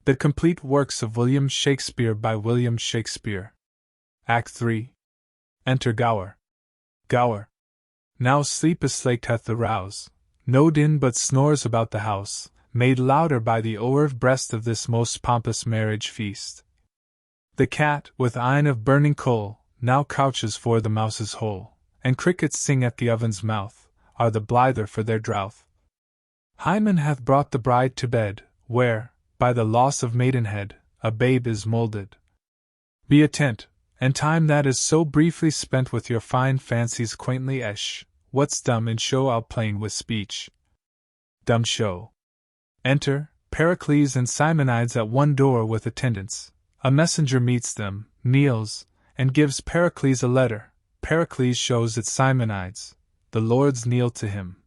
The Complete Works of William Shakespeare by William Shakespeare. Act 3. Enter Gower. Gower. Now sleep is slaked hath the rouse, no din but snores about the house, made louder by the o'er breast of this most pompous marriage feast. The cat, with eyne of burning coal, now couches for the mouse's hole, and crickets sing at the oven's mouth, are the blither for their drouth. Hymen hath brought the bride to bed, where, by the loss of maidenhead, a babe is moulded. Be attent, and time that is so briefly spent with your fine fancies quaintly esh, what's dumb in show outplaying with speech. Dumb show. Enter Pericles and Simonides at one door with attendants. A messenger meets them, kneels, and gives Pericles a letter. Pericles shows it Simonides. The lords kneel to him.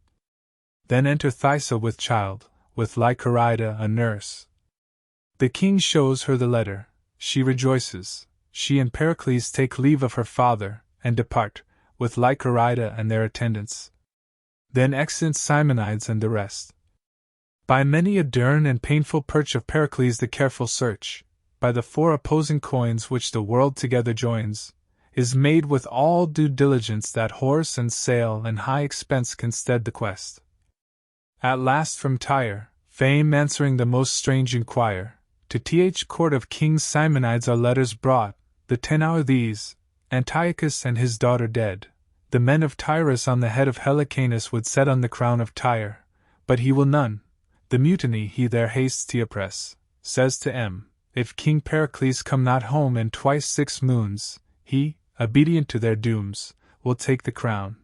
Then enter Thysa with child, with Lycorida a nurse. The king shows her the letter. She rejoices. She and Pericles take leave of her father, and depart, with Lycorida and their attendants. Then exit Simonides and the rest. By many a dern and painful perch of Pericles the careful search, by the 4 opposing coins which the world together joins, is made with all due diligence that horse and sail and high expense can stead the quest. At last from Tyre, fame answering the most strange inquire, to court of King Simonides are letters brought. The 10 are these: Antiochus and his daughter dead. The men of Tyrus on the head of Helicanus would set on the crown of Tyre, but he will none. The mutiny he there hastes to oppress, says to if King Pericles come not home in twice 6 moons, he, obedient to their dooms, will take the crown.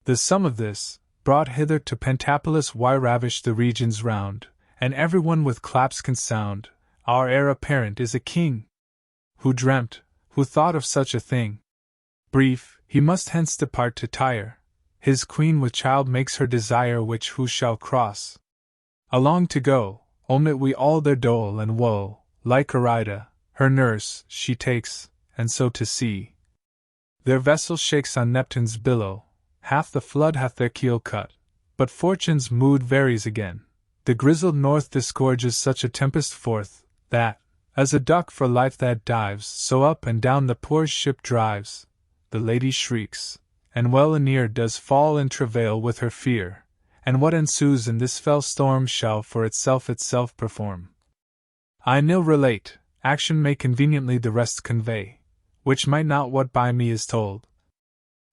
The sum of this, brought hither to Pentapolis, why ravish the regions round, and everyone with claps can sound, our heir apparent is a king. Who dreamt, who thought of such a thing? Brief, he must hence depart to Tyre. His queen with child makes her desire, which who shall cross? Along to go, omit we all their dole and woe. Lycorida, her nurse, she takes, and so to sea. Their vessel shakes on Neptune's billow, half the flood hath their keel cut, but fortune's mood varies again. The grizzled north disgorges such a tempest forth, that, as a duck for life that dives, so up and down the poor ship drives. The lady shrieks, and well anear does fall in travail with her fear, and what ensues in this fell storm shall for itself perform. I nil relate, action may conveniently the rest convey, which might not what by me is told.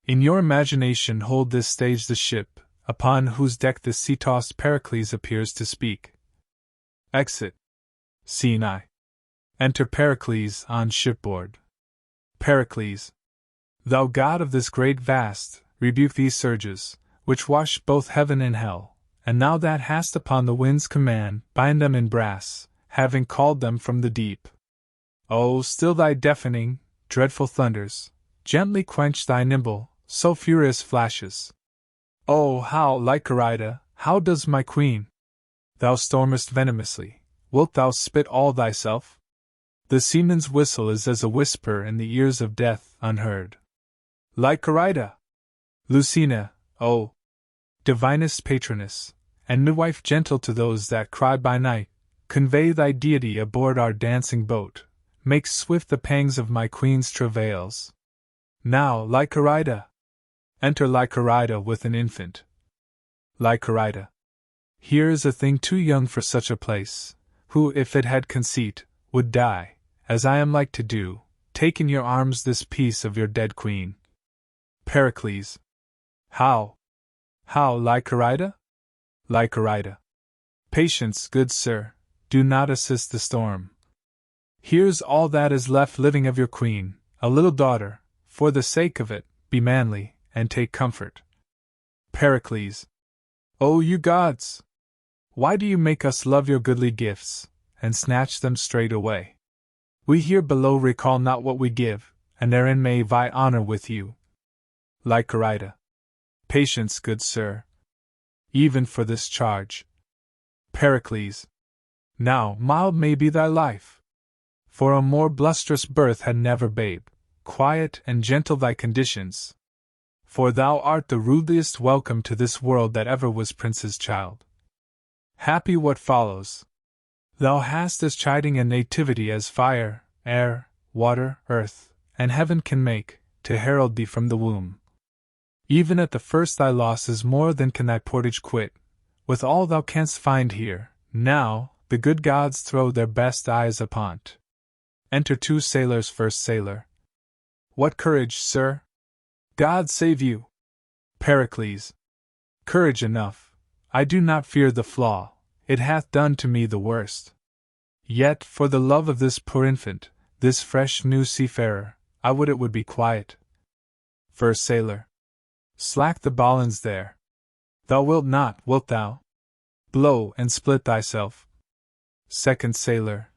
In your imagination hold this stage the ship, upon whose deck the sea-tossed Pericles appears to speak. Exit. Scene I. Enter Pericles on shipboard. Pericles. Thou god of this great vast, rebuke these surges, which wash both heaven and hell, and now that hast upon the wind's command, bind them in brass, having called them from the deep. Oh, still thy deafening, dreadful thunders, gently quench thy nimble, so furious flashes. Oh, how, Lycorida, how does my queen? Thou stormest venomously, wilt thou spit all thyself? The seaman's whistle is as a whisper in the ears of death, unheard. Lycorida! Lucina, oh, divinest patroness, and midwife gentle to those that cry by night, convey thy deity aboard our dancing boat, make swift the pangs of my queen's travails. Now, Lycorida! Enter Lycorida with an infant. Lycorida. Here is a thing too young for such a place, who, if it had conceit, would die, as I am like to do. Take in your arms this piece of your dead queen. Pericles. How? How, Lycorida? Lycorida. Patience, good sir, do not assist the storm. Here's all that is left living of your queen, a little daughter. For the sake of it, be manly, and take comfort. Pericles. O you gods! Why do you make us love your goodly gifts, and snatch them straight away? We here below recall not what we give, and therein may vie honor with you. Lycorida. Patience, good sir. Even for this charge. Pericles. Now, mild may be thy life. For a more blusterous birth had never babe. Quiet and gentle thy conditions. For thou art the rudeliest welcome to this world that ever was prince's child. Happy what follows. Thou hast as chiding a nativity as fire, air, water, earth, and heaven can make, to herald thee from the womb. Even at the first thy loss is more than can thy portage quit, with all thou canst find here, now, the good gods throw their best eyes upon't. Enter 2 sailors. First Sailor. What courage, sir? God save you! Pericles. Courage enough. I do not fear the flaw, it hath done to me the worst. Yet, for the love of this poor infant, this fresh new seafarer, I would it would be quiet. First Sailor. Slack the bowlines there. Thou wilt not, wilt thou? Blow and split thyself. Second Sailor.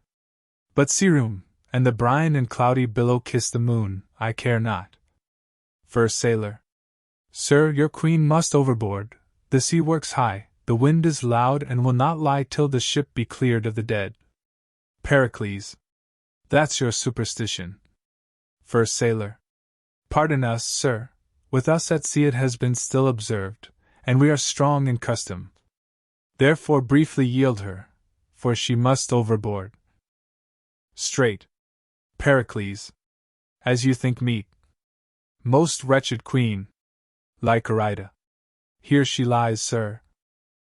But sea room, and the brine and cloudy billow kiss the moon, I care not. First Sailor. Sir, your queen must overboard, the sea works high, the wind is loud and will not lie till the ship be cleared of the dead. Pericles. That's your superstition. First Sailor. Pardon us, sir, with us at sea it has been still observed, and we are strong in custom. Therefore briefly yield her, for she must overboard. Straight. Pericles. As you think meet. Most wretched queen. Lycorida. Here she lies, sir.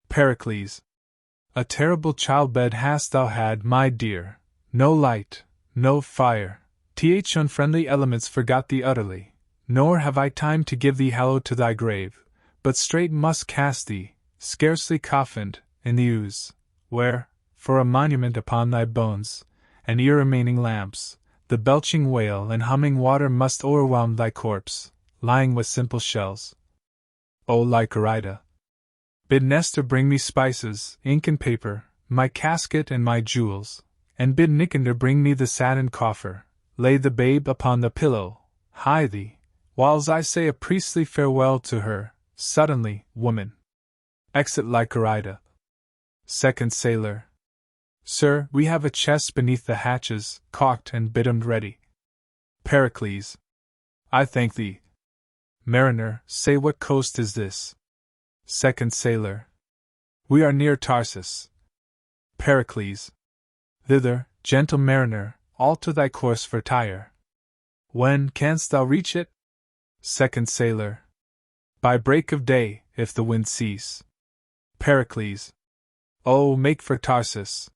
Pericles. A terrible childbed hast thou had, my dear. No light, no fire. Unfriendly elements forgot thee utterly, nor have I time to give thee hallow to thy grave, but straight must cast thee, scarcely coffined, in the ooze, where, for a monument upon thy bones, and remaining lamps, the belching whale and humming water must o'erwhelm thy corpse, lying with simple shells. O Lycorida! Bid Nestor bring me spices, ink and paper, my casket and my jewels, and bid Nicander bring me the satin coffer, lay the babe upon the pillow, hie thee, whiles I say a priestly farewell to her, suddenly, woman. Exit Lycorida. Second Sailor. Sir, we have a chest beneath the hatches, caulked and bitumed ready. Pericles. I thank thee. Mariner, say what coast is this? Second Sailor. We are near Tarsus. Pericles. Thither, gentle mariner, alter thy course for Tyre. When canst thou reach it? Second Sailor. By break of day, if the wind cease. Pericles. Oh, make for Tarsus.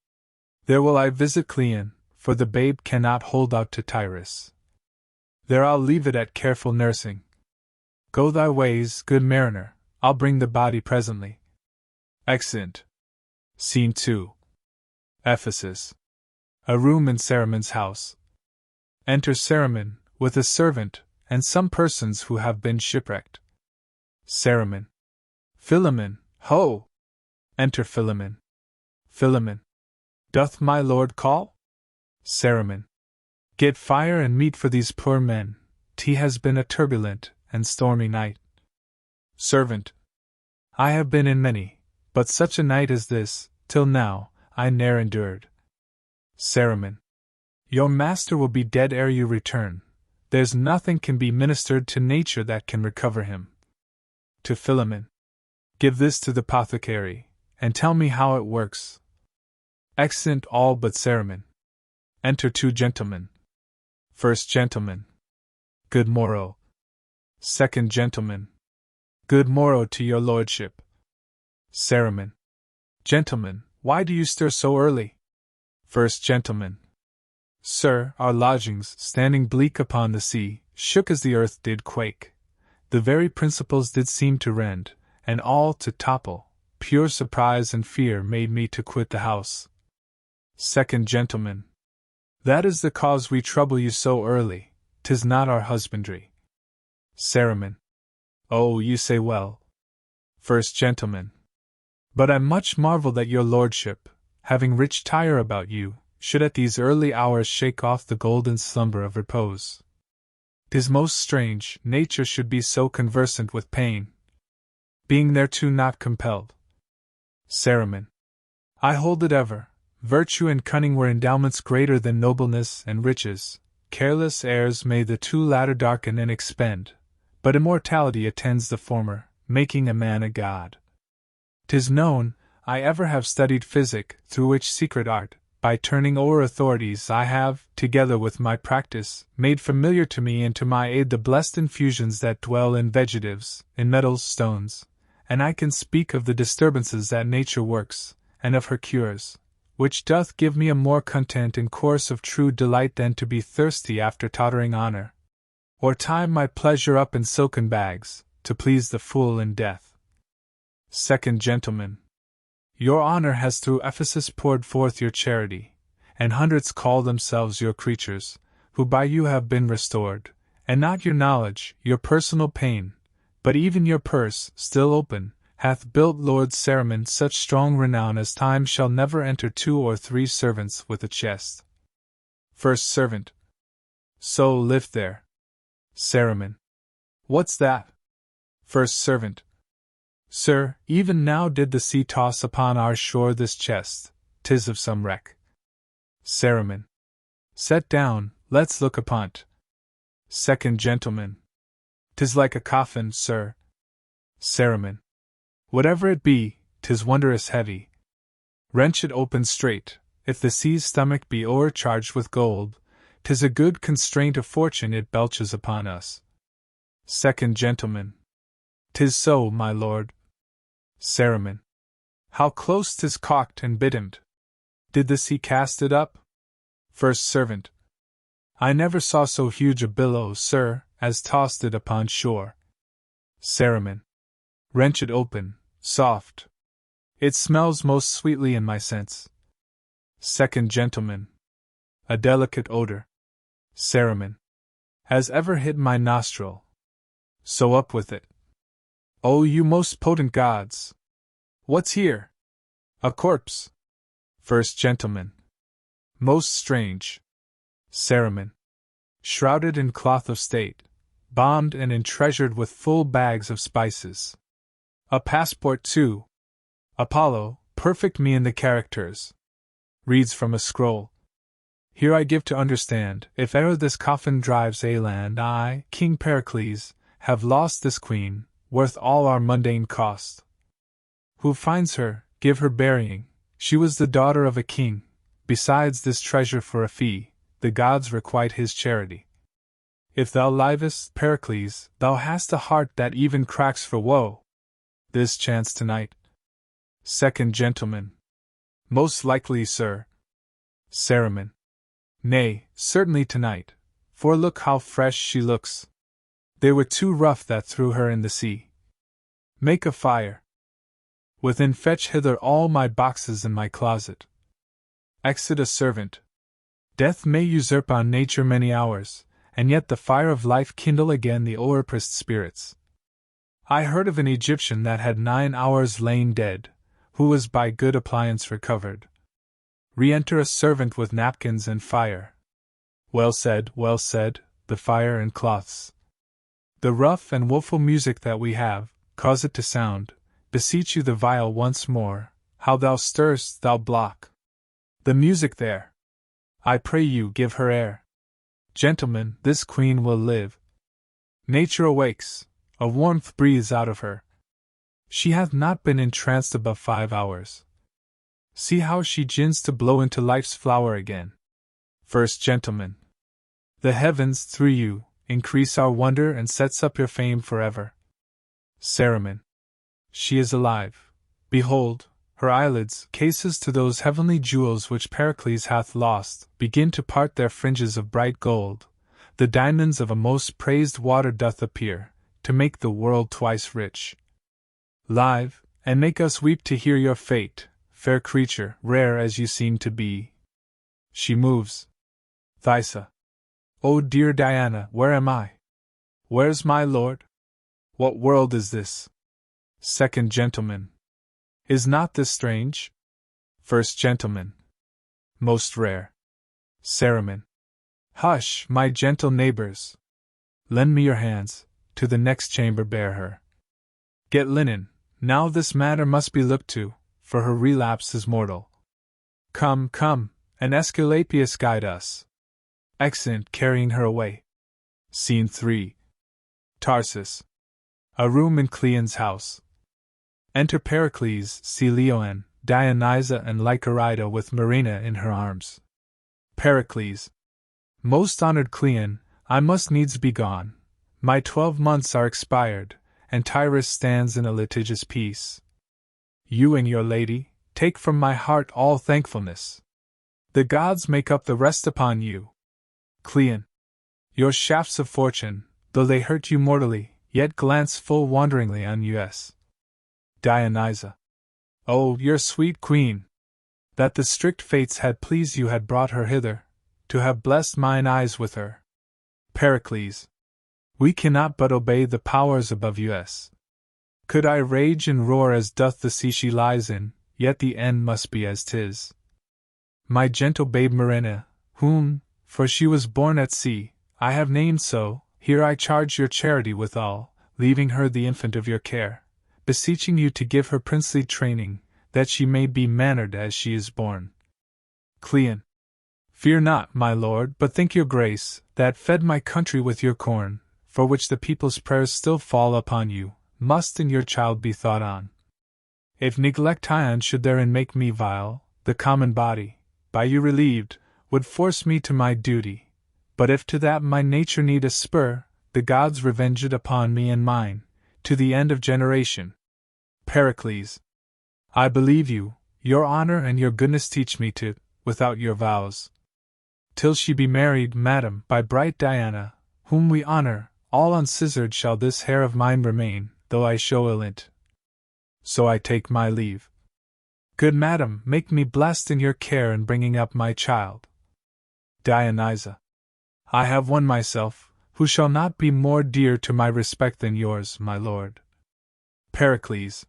There will I visit Cleon, for the babe cannot hold out to Tyrus. There I'll leave it at careful nursing. Go thy ways, good mariner, I'll bring the body presently. Exeunt. Scene 2. Ephesus. A room in Ceramon's house. Enter Ceramon, with a servant, and some persons who have been shipwrecked. Ceramon. Philemon, ho! Enter Philemon. Philemon. Doth my lord call? Ceramon. Get fire and meat for these poor men, 't has been a turbulent and stormy night. Servant. I have been in many, but such a night as this, till now, I ne'er endured. Ceramon. Your master will be dead ere you return. There's nothing can be ministered to nature that can recover him. To Philemon. Give this to the apothecary, and tell me how it works. Exeunt all but Ceramon. Enter 2 gentlemen. First Gentleman. Good morrow. Second Gentleman. Good morrow to your lordship. Ceramon. Gentlemen, why do you stir so early? First Gentleman. Sir, our lodgings, standing bleak upon the sea, shook as the earth did quake. The very principles did seem to rend, and all to topple. Pure surprise and fear made me to quit the house. Second Gentleman. That is the cause we trouble you so early, 'tis not our husbandry. Ceramon. Oh, you say well. First Gentleman. But I much marvel that your lordship, having rich Tyre about you, should at these early hours shake off the golden slumber of repose. 'Tis most strange, nature should be so conversant with pain, being thereto not compelled. Ceramon. I hold it ever, virtue and cunning were endowments greater than nobleness and riches. Careless heirs may the two latter darken and expend, but immortality attends the former, making a man a god. 'Tis known, I ever have studied physic, through which secret art, by turning o'er authorities I have, together with my practice, made familiar to me and to my aid the blessed infusions that dwell in vegetatives, in metals, stones, and I can speak of the disturbances that nature works, and of her cures, which doth give me a more content in course of true delight than to be thirsty after tottering honour, or tie my pleasure up in silken bags, to please the fool in death. Second Gentleman. Your honour has through Ephesus poured forth your charity, and hundreds call themselves your creatures, who by you have been restored, and not your knowledge, your personal pain, but even your purse, still open, hath built Lord Saruman such strong renown as time shall never enter 2 or 3 servants with a chest. First Servant. So lift there. Saruman. What's that? First Servant. Sir, even now did the sea toss upon our shore this chest, 'tis of some wreck. Saruman. Set down, let's look upon't. Second Gentleman. 'Tis like a coffin, sir. Saruman. Whatever it be, 'tis wondrous heavy. Wrench it open straight, if the sea's stomach be o'ercharged with gold, 'tis a good constraint of fortune it belches upon us. Second Gentleman. 'Tis so, my lord. Saruman. How close 'tis caulked and biddimed. Did the sea cast it up? First Servant. I never saw so huge a billow, sir, as tossed it upon shore. Saruman. Wrench it open, soft. It smells most sweetly in my sense. Second Gentleman. A delicate odor. Saruman. Has ever hit my nostril. So up with it. O you most potent gods! What's here? A corpse. First Gentleman. Most strange. Saruman. Shrouded in cloth of state, bombed and entreasured with full bags of spices. A passport too. Apollo, perfect me in the characters. Reads from a scroll. Here I give to understand, if e'er this coffin drives a land, I, King Pericles, have lost this queen, worth all our mundane cost. Who finds her, give her burying, she was the daughter of a king, besides this treasure for a fee, the gods requite his charity. If thou livest, Pericles, thou hast a heart that even cracks for woe. This chance tonight. Second Gentleman. Most likely, sir. Saruman. Nay, certainly tonight, for look how fresh she looks. They were too rough that threw her in the sea. Make a fire. Within fetch hither all my boxes in my closet. Exit a servant. Death may usurp on nature many hours, and yet the fire of life kindle again the o'erpressed spirits. I heard of an Egyptian that had 9 hours lain dead, who was by good appliance recovered. Re-enter a servant with napkins and fire. Well said, the fire and cloths. The rough and woeful music that we have, cause it to sound, beseech you the viol once more, how thou stirrest, thou block. The music there. I pray you give her air. Gentlemen, this queen will live. Nature awakes, a warmth breathes out of her. She hath not been entranced above 5 hours. See how she gins to blow into life's flower again. First Gentleman. The heavens, through you, increase our wonder and sets up your fame forever. Saruman. She is alive. Behold, her eyelids, cases to those heavenly jewels which Pericles hath lost, begin to part their fringes of bright gold. The diamonds of a most praised water doth appear, to make the world twice rich. Live, and make us weep to hear your fate, fair creature, rare as you seem to be. She moves. Thysa. O dear Diana, where am I? Where's my lord? What world is this? Second Gentleman. Is not this strange? First Gentleman. Most rare. Saruman. Hush, my gentle neighbors. Lend me your hands, to the next chamber bear her. Get linen, now this matter must be looked to, for her relapse is mortal. Come, and Aesculapius guide us. Exeunt, carrying her away. Scene 3. Tarsus. A room in Cleon's house. Enter Pericles, Cleon, Dionysa and Lycurida with Marina in her arms. Pericles. Most honored Cleon, I must needs be gone. My 12 months are expired, and TYRE stands in a litigious peace. You and your lady, take from my heart all thankfulness. The gods make up the rest upon you. Cleon. Your shafts of fortune, though they hurt you mortally, yet glance full wonderingly on us. Dionysa. Oh, your sweet queen! That the strict fates had pleased you had brought her hither, to have blessed mine eyes with her. Pericles. We cannot but obey the powers above us. Could I rage and roar as doth the sea she lies in, yet the end must be as 'tis. My gentle babe Marina, whom, for she was born at sea, I have named so, here I charge your charity withal, leaving her the infant of your care, beseeching you to give her princely training, that she may be mannered as she is born. Cleon. Fear not, my lord, but think your grace, that fed my country with your corn, for which the people's prayers still fall upon you, must in your child be thought on. If neglectation should therein make me vile, the common body, by you relieved, would force me to my duty, but if to that my nature need a spur, the gods revenge it upon me and mine, to the end of generation. Pericles. I believe you, your honor and your goodness teach me to, without your vows. Till she be married, madam, by bright Diana, whom we honor, all unscissored shall this hair of mine remain, though I show ill int. So I take my leave. Good madam, make me blessed in your care in bringing up my child. Dionysa. I have one myself, who shall not be more dear to my respect than yours, my lord. Pericles.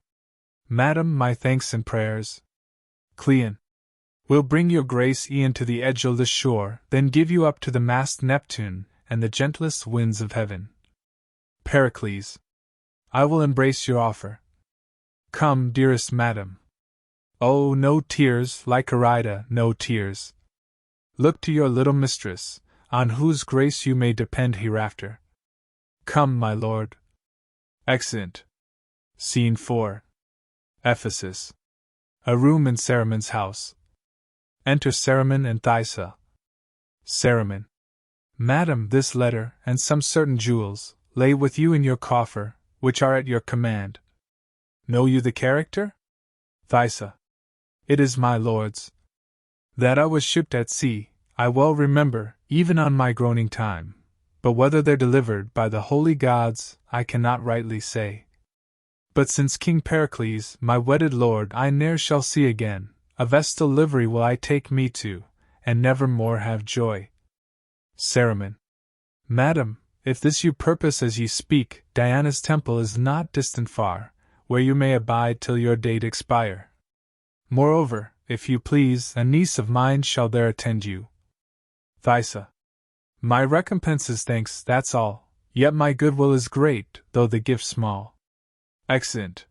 Madam, my thanks and prayers. Cleon. Will bring your grace e'en to the edge of the shore, then give you up to the mast Neptune, and the gentlest winds of heaven. Pericles. I will embrace your offer. Come, dearest madam. Oh, no tears, Lycurida, no tears. Look to your little mistress, on whose grace you may depend hereafter. Come, my lord. Exeunt. Scene 4. Ephesus. A room in Ceramon's house. Enter Ceramon and Thysa. Ceramon. Madam, this letter, and some certain jewels, lay with you in your coffer, which are at your command. Know you the character? Thysa. It is my lord's. That I was shipped at sea, I well remember, even on my groaning time, but whether they're delivered by the holy gods, I cannot rightly say. But since King Pericles, my wedded lord, I ne'er shall see again, a vestal livery will I take me to, and never more have joy. Ceramon. Madam, if this you purpose as ye speak, Diana's temple is not distant far, where you may abide till your date expire. Moreover, if you please, a niece of mine shall there attend you. Thysa. My recompense is thanks, that's all, yet my goodwill is great, though the gift small. Exeunt.